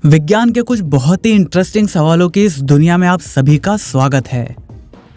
विज्ञान के कुछ बहुत ही इंटरेस्टिंग सवालों की इस दुनिया में आप सभी का स्वागत है।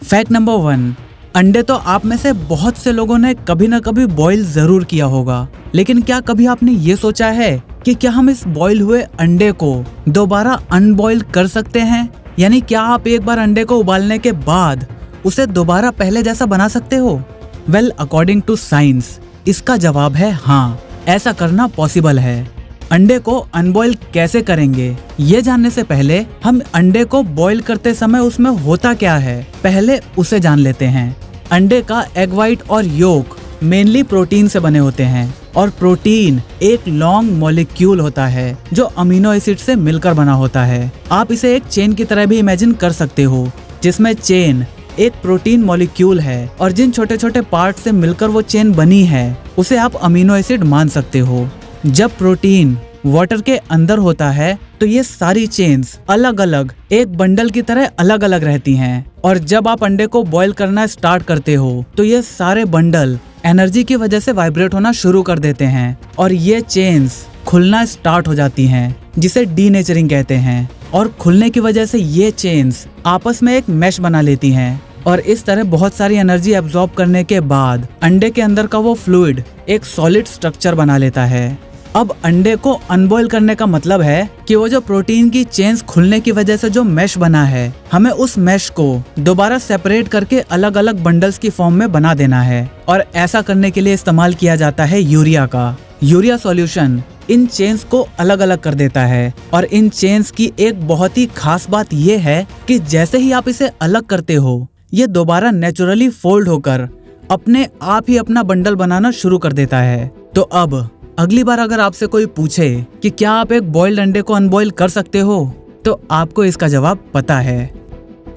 फैक्ट नंबर 1, अंडे तो आप में से बहुत से लोगों ने कभी ना कभी बॉईल जरूर किया होगा, लेकिन क्या कभी आपने ये सोचा है कि क्या हम इस बॉईल हुए अंडे को दोबारा अनबॉईल कर सकते हैं? यानी क्या आप एक बार अंडे को उबालने के बाद उसे दोबारा पहले जैसा बना सकते हो? वेल, अकॉर्डिंग टू साइंस इसका जवाब है हाँ, ऐसा करना पॉसिबल है। अंडे को अनबॉईल कैसे करेंगे, ये जानने से पहले हम अंडे को बॉईल करते समय उसमें होता क्या है, पहले उसे जान लेते हैं। अंडे का एग व्हाइट और योक मेनली प्रोटीन से बने होते हैं और प्रोटीन एक लॉन्ग मॉलिक्यूल होता है जो अमीनो एसिड से मिलकर बना होता है। आप इसे एक चेन की तरह भी इमेजिन कर सकते हो, जिसमें चेन एक प्रोटीन मॉलिक्यूल है और जिन छोटे छोटे पार्ट से मिलकर वो चेन बनी है उसे आप अमीनो एसिड मान सकते हो। जब प्रोटीन वाटर के अंदर होता है तो ये सारी चेन्स अलग अलग एक बंडल की तरह अलग अलग रहती हैं, और जब आप अंडे को बॉईल करना स्टार्ट करते हो तो ये सारे बंडल एनर्जी की वजह से वाइब्रेट होना शुरू कर देते हैं और ये चेन्स खुलना स्टार्ट हो जाती हैं, जिसे डीनेचरिंग कहते हैं। और खुलने की वजह से ये चेन्स आपस में एक मैश बना लेती हैं और इस तरह बहुत सारी एनर्जी एब्जॉर्ब करने के बाद अंडे के अंदर का वो फ्लूइड एक सॉलिड स्ट्रक्चर बना लेता है। अब अंडे को अनबॉईल करने का मतलब है कि वो जो प्रोटीन की चेन्स खुलने की वजह से जो मैश बना है, हमें उस मैश को दोबारा सेपरेट करके अलग अलग बंडल्स की फॉर्म में बना देना है। और ऐसा करने के लिए इस्तेमाल किया जाता है यूरिया का। यूरिया सॉल्यूशन इन चेन्स को अलग अलग कर देता है और इन चेन्स की एक बहुत ही खास बात ये है कि जैसे ही आप इसे अलग करते हो, ये दोबारा नेचुरली फोल्ड होकर अपने आप ही अपना बंडल बनाना शुरू कर देता है। तो अब अगली बार अगर आपसे कोई पूछे कि क्या आप एक बॉइल्ड अंडे को अनबॉईल कर सकते हो, तो आपको इसका जवाब पता है।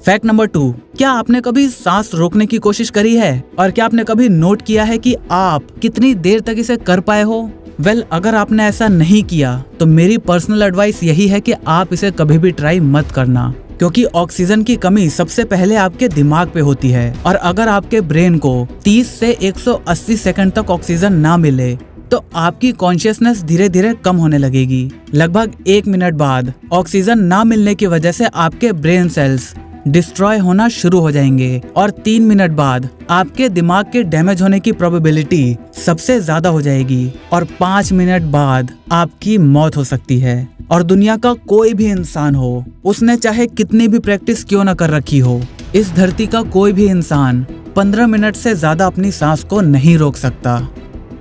फैक्ट नंबर 2, क्या आपने कभी सांस रोकने की कोशिश करी है और क्या आपने कभी नोट किया है कि आप कितनी देर तक इसे कर पाए हो? वेल, अगर आपने ऐसा नहीं किया तो मेरी पर्सनल एडवाइस यही है कि आप इसे कभी भी ट्राई मत करना, क्योंकि ऑक्सीजन की कमी सबसे पहले आपके दिमाग पे होती है और अगर आपके ब्रेन को 30 से 180 सेकंड तक ऑक्सीजन ना मिले तो आपकी कॉन्शियसनेस धीरे धीरे कम होने लगेगी। लगभग 1 मिनट बाद ऑक्सीजन ना मिलने की वजह से आपके ब्रेन सेल्स डिस्ट्रॉय होना शुरू हो जाएंगे और 3 मिनट बाद आपके दिमाग के डैमेज होने की प्रोबेबिलिटी सबसे ज्यादा हो जाएगी और 5 मिनट बाद आपकी मौत हो सकती है। और दुनिया का कोई भी इंसान हो, उसने चाहे कितनी भी प्रैक्टिस क्यों न कर रखी हो, इस धरती का कोई भी इंसान 15 मिनट से ज्यादा अपनी सांस को नहीं रोक सकता।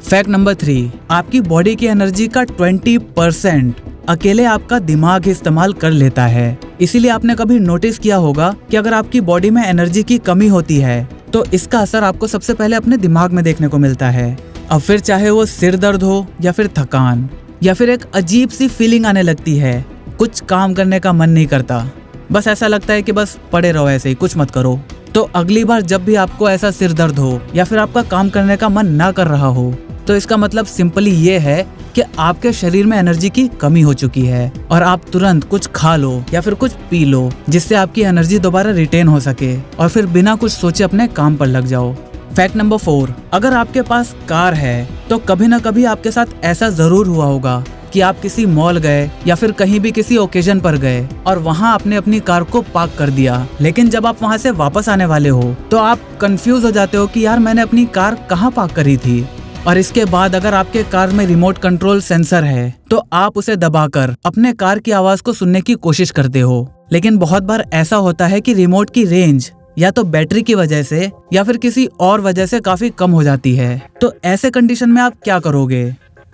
फैक्ट नंबर 3, आपकी बॉडी की एनर्जी का 20% अकेले आपका दिमाग इस्तेमाल कर लेता है। इसीलिए आपने कभी नोटिस किया होगा कि अगर आपकी बॉडी में एनर्जी की कमी होती है तो इसका असर आपको सबसे पहले अपने दिमाग में देखने को मिलता है। अब फिर चाहे वो सिर दर्द हो या फिर थकान या फिर एक अजीब सी फीलिंग आने लगती है, कुछ काम करने का मन नहीं करता, बस ऐसा लगता है कि बस पड़े रहो ऐसे ही, कुछ मत करो। तो अगली बार जब भी आपको ऐसा सिर दर्द हो या फिर आपका काम करने का मन ना कर रहा हो, तो इसका मतलब सिंपली ये है कि आपके शरीर में एनर्जी की कमी हो चुकी है और आप तुरंत कुछ खा लो या फिर कुछ पी लो, जिससे आपकी एनर्जी दोबारा रिटेन हो सके और फिर बिना कुछ सोचे अपने काम पर लग जाओ। फैक्ट नंबर 4, अगर आपके पास कार है तो कभी ना कभी आपके साथ ऐसा जरूर हुआ होगा कि आप किसी मॉल गए या फिर कहीं भी किसी ओकेजन पर गए और वहाँ आपने अपनी कार को पार्क कर दिया, लेकिन जब आप वहाँ से वापस आने वाले हो तो आप कंफ्यूज हो जाते हो कि यार मैंने अपनी कार कहाँ पार्क करी थी। और इसके बाद अगर आपके कार में रिमोट कंट्रोल सेंसर है तो आप उसे दबाकर अपने कार की आवाज को सुनने की कोशिश करते हो, लेकिन बहुत बार ऐसा होता है कि रिमोट की रेंज या तो बैटरी की वजह से या फिर किसी और वजह से काफी कम हो जाती है। तो ऐसे कंडीशन में आप क्या करोगे?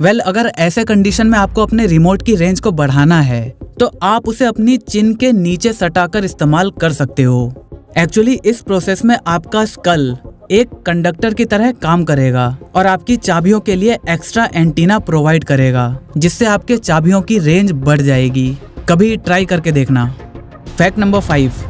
वेल, अगर ऐसे कंडीशन में आपको अपने रिमोट की रेंज को बढ़ाना है तो आप उसे अपनी चिन के नीचे सटाकर इस्तेमाल कर सकते हो। एक्चुअली इस प्रोसेस में आपका स्कल एक कंडक्टर की तरह काम करेगा और आपकी चाबियों के लिए एक्स्ट्रा एंटीना प्रोवाइड करेगा, जिससे आपके चाबियों की रेंज बढ़ जाएगी। कभी ट्राई करके देखना। फैक्ट नंबर 5,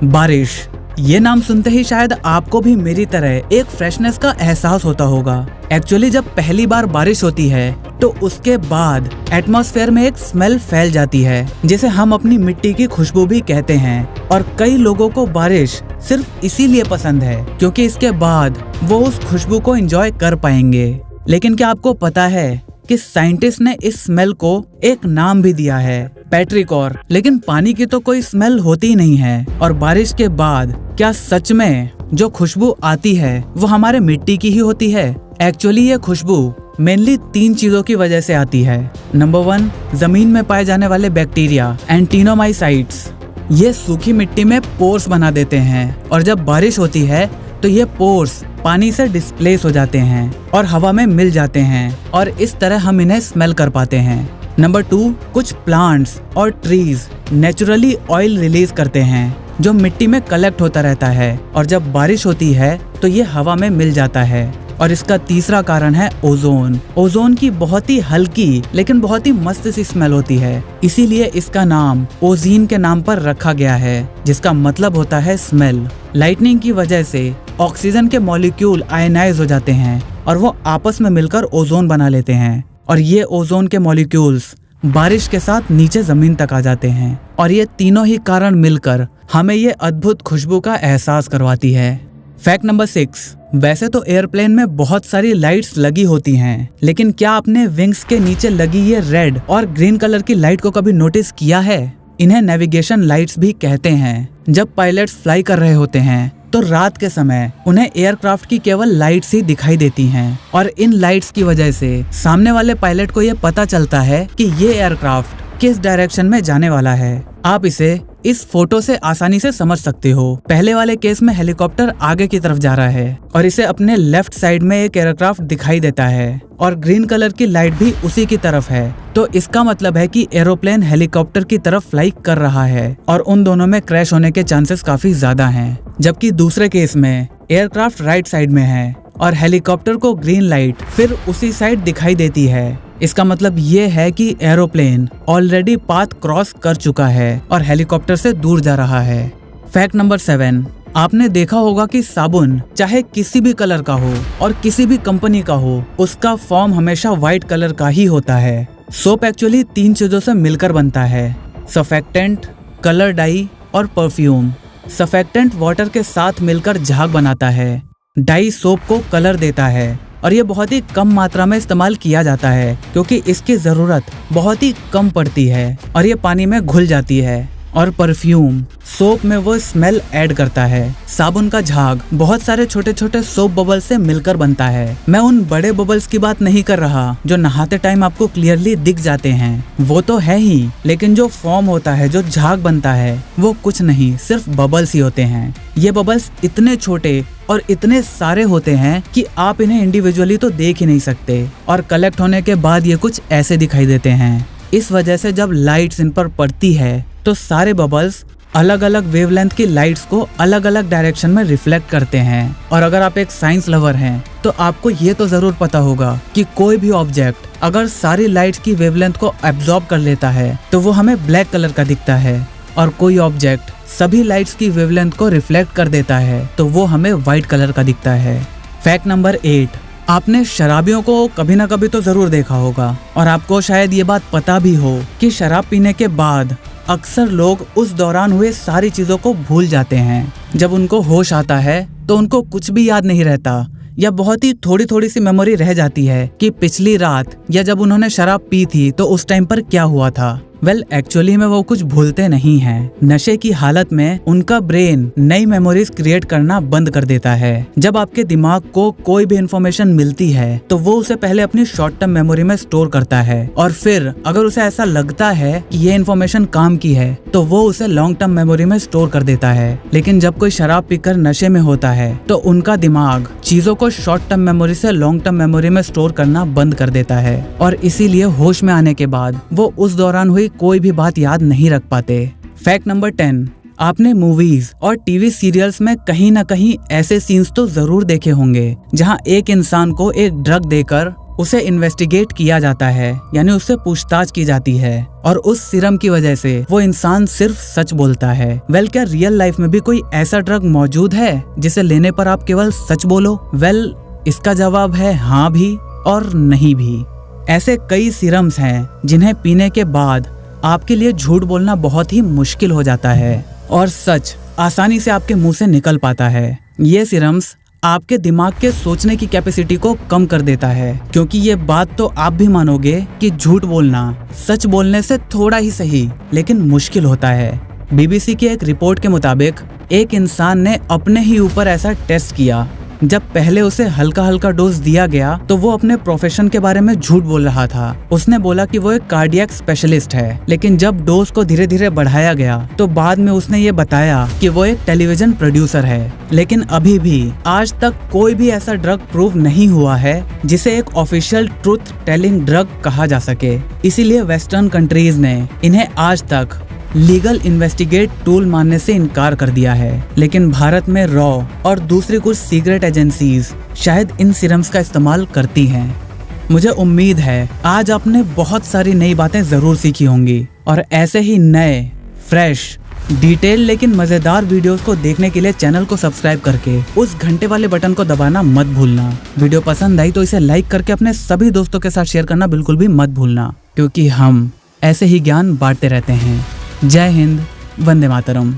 बारिश। ये नाम सुनते ही शायद आपको भी मेरी तरह एक फ्रेशनेस का एहसास होता होगा। एक्चुअली जब पहली बार बारिश होती है तो उसके बाद एटमॉस्फेयर में एक स्मेल फैल जाती है, जिसे हम अपनी मिट्टी की खुशबू भी कहते हैं। और कई लोगों को बारिश सिर्फ इसीलिए पसंद है क्योंकि इसके बाद वो उस खुशबू को एंजॉय कर पाएंगे। लेकिन क्या आपको पता है कि साइंटिस्ट ने इस स्मेल को एक नाम भी दिया है, पेट्रिकॉर। लेकिन पानी की तो कोई स्मेल होती ही नहीं है, और बारिश के बाद क्या सच में जो खुशबू आती है वो हमारे मिट्टी की ही होती है? एक्चुअली ये खुशबू मेनली 3 चीजों की वजह से आती है। नंबर 1, जमीन में पाए जाने वाले बैक्टीरिया एंटीनोमाइसाइट्स। ये सूखी मिट्टी में पोर्स बना देते हैं, और जब बारिश होती है तो ये पोर्स पानी से डिस्प्लेस हो जाते हैं और हवा में मिल जाते हैं, और इस तरह हम इन्हें स्मेल कर पाते हैं। नंबर 2, कुछ प्लांट्स और ट्रीज नेचुरली ऑयल रिलीज करते हैं जो मिट्टी में कलेक्ट होता रहता है, और जब बारिश होती है तो ये हवा में मिल जाता है। और इसका तीसरा कारण है ओजोन। ओजोन की बहुत ही हल्की लेकिन बहुत ही मस्त सी स्मेल होती है, इसीलिए इसका नाम ओजीन के नाम पर रखा गया है, जिसका मतलब होता है स्मेल। लाइटनिंग की वजह से ऑक्सीजन के मॉलिक्यूल आयनाइज हो जाते हैं और वो आपस में मिलकर ओजोन बना लेते हैं, और ये ओजोन के मॉलिक्यूल्स बारिश के साथ नीचे जमीन तक आ जाते हैं, और ये तीनों ही कारण मिलकर हमें ये अद्भुत खुशबू का एहसास करवाती है। फैक्ट नंबर 6, वैसे तो एयरप्लेन में बहुत सारी लाइट्स लगी होती हैं, लेकिन क्या आपने विंग्स के नीचे लगी ये रेड और ग्रीन कलर की लाइट को कभी नोटिस किया है? इन्हें नेविगेशन लाइट्स भी कहते हैं। जब पायलट्स फ्लाई कर रहे होते हैं तो रात के समय उन्हें एयरक्राफ्ट की केवल लाइट्स ही दिखाई देती हैं, और इन लाइट्स की वजह से सामने वाले पायलट को ये पता चलता है कि ये एयरक्राफ्ट किस डायरेक्शन में जाने वाला है। आप इसे इस फोटो से आसानी से समझ सकते हो। पहले वाले केस में हेलीकॉप्टर आगे की तरफ जा रहा है और इसे अपने लेफ्ट साइड में एक एयरक्राफ्ट दिखाई देता है, और ग्रीन कलर की लाइट भी उसी की तरफ है। तो इसका मतलब है कि एरोप्लेन हेलीकॉप्टर की तरफ फ्लाई कर रहा है, और उन दोनों में क्रैश होने के चांसेस काफी ज्यादा हैं। जबकि दूसरे केस में एयरक्राफ्ट राइट साइड में है और हेलीकॉप्टर को ग्रीन लाइट फिर उसी साइड दिखाई देती है। इसका मतलब ये है कि एरोप्लेन ऑलरेडी पाथ क्रॉस कर चुका है और हेलीकॉप्टर से दूर जा रहा है। फैक्ट नंबर 7, आपने देखा होगा कि साबुन चाहे किसी भी कलर का हो और किसी भी कंपनी का हो, उसका फॉर्म हमेशा व्हाइट कलर का ही होता है। सोप एक्चुअली 3 चीजों से मिलकर बनता है, सफेक्टेंट, कलर डाई और परफ्यूम। सफेक्टेंट वाटर के साथ मिलकर झाग बनाता है, डाई सोप को कलर देता है, और ये बहुत ही कम मात्रा में इस्तेमाल किया जाता है क्योंकि इसकी जरूरत बहुत ही कम पड़ती है और ये पानी में घुल जाती है। और परफ्यूम सोप में वो स्मेल ऐड करता है। साबुन का झाग बहुत सारे छोटे छोटे सोप बबल्स से मिलकर बनता है। मैं उन बड़े बबल्स की बात नहीं कर रहा जो नहाते टाइम आपको क्लियरली दिख जाते हैं, वो तो है ही, लेकिन जो फॉर्म होता है, जो झाग बनता है, वो कुछ नहीं, सिर्फ बबल्स ही होते हैं। ये बबल्स इतने छोटे और इतने सारे होते हैं कि आप इन्हें इंडिविजुअली तो देख ही नहीं सकते, और कलेक्ट होने के बाद ये कुछ ऐसे दिखाई देते हैं। इस वजह से जब लाइट्स इन पर पड़ती है तो सारे बबल्स अलग अलग वेवलेंथ की लाइट्स को अलग अलग डायरेक्शन में रिफ्लेक्ट करते हैं। और अगर आप एक साइंस लवर हैं तो आपको ये तो जरूर पता होगा कि कोई भी ऑब्जेक्ट अगर सारी लाइट्स की वेवलेंथ को एब्जॉर्ब कर लेता है तो वो हमें ब्लैक कलर का दिखता है, और कोई ऑब्जेक्ट सभी लाइट्स की वेवलेंथ को रिफ्लेक्ट कर देता है तो वो हमें व्हाइट कलर का दिखता है। फैक्ट नंबर 8, आपने शराबियों को कभी ना कभी तो जरूर देखा होगा, और आपको शायद ये बात पता भी हो कि शराब पीने के बाद अक्सर लोग उस दौरान हुए सारी चीजों को भूल जाते हैं। जब उनको होश आता है तो उनको कुछ भी याद नहीं रहता, या बहुत ही थोड़ी थोड़ी सी मेमोरी रह जाती है कि पिछली रात या जब उन्होंने शराब पी थी तो उस टाइम पर क्या हुआ था। एक्चुअली में वो कुछ भूलते नहीं हैं। नशे की हालत में उनका ब्रेन नई मेमोरीज क्रिएट करना बंद कर देता है। जब आपके दिमाग को कोई भी इंफॉर्मेशन मिलती है तो वो उसे पहले अपनी शॉर्ट टर्म मेमोरी में स्टोर करता है, और फिर अगर उसे ऐसा लगता है कि ये इन्फॉर्मेशन काम की है तो वो उसे लॉन्ग टर्म मेमोरी में स्टोर कर देता है। लेकिन जब कोई शराब पीकर नशे में होता है तो उनका दिमाग चीजों को शॉर्ट टर्म मेमोरी से लॉन्ग टर्म मेमोरी में स्टोर करना बंद कर देता है, और इसीलिए होश में आने के बाद वो उस दौरान हुई कोई भी बात याद नहीं रख पाते। फैक्ट नंबर 10, आपने मूवीज और टीवी सीरियल्स में कहीं ना कहीं ऐसे सीन्स तो जरूर देखे होंगे जहां एक इंसान को एक ड्रग देकर उसे इन्वेस्टिगेट किया जाता है, यानी उससे पूछताछ की जाती है, और उस सीरम की वजह से वो इंसान सिर्फ सच बोलता है। क्या रियल लाइफ में भी कोई ऐसा ड्रग मौजूद है जिसे लेने पर आप केवल सच बोलो? इसका जवाब है हाँ भी और नहीं भी। ऐसे कई सीरम्स हैं जिन्हें पीने के बाद आपके लिए झूठ बोलना बहुत ही मुश्किल हो जाता है और सच आसानी से आपके मुंह से निकल पाता है। ये सीरम्स आपके दिमाग के सोचने की कैपेसिटी को कम कर देता है, क्योंकि ये बात तो आप भी मानोगे कि झूठ बोलना सच बोलने से थोड़ा ही सही लेकिन मुश्किल होता है। BBC की एक रिपोर्ट के मुताबिक एक इंसान ने अपने ही ऊपर ऐसा टेस्ट किया। जब पहले उसे हल्का हल्का डोज दिया गया तो वो अपने प्रोफेशन के बारे में झूठ बोल रहा था। उसने बोला कि वो एक कार्डियक स्पेशलिस्ट है, लेकिन जब डोज को धीरे धीरे बढ़ाया गया तो बाद में उसने ये बताया कि वो एक टेलीविजन प्रोड्यूसर है। लेकिन अभी भी आज तक कोई भी ऐसा ड्रग प्रूव नहीं हुआ है जिसे एक ऑफिशियल ट्रूथ टेलिंग ड्रग कहा जा सके। इसीलिए वेस्टर्न कंट्रीज ने इन्हें आज तक लीगल इन्वेस्टिगेट टूल मानने से इनकार कर दिया है। लेकिन भारत में रॉ और दूसरी कुछ सीक्रेट एजेंसीज शायद इन सीरम्स का इस्तेमाल करती हैं। मुझे उम्मीद है आज आपने बहुत सारी नई बातें जरूर सीखी होंगी, और ऐसे ही नए फ्रेश डिटेल लेकिन मजेदार वीडियोस को देखने के लिए चैनल को सब्सक्राइब करके उस घंटे वाले बटन को दबाना मत भूलना। वीडियो पसंद आई तो इसे लाइक करके अपने सभी दोस्तों के साथ शेयर करना बिल्कुल भी मत भूलना, क्योंकि हम ऐसे ही ज्ञान बांटते रहते हैं। जय हिंद, वंदे मातरम।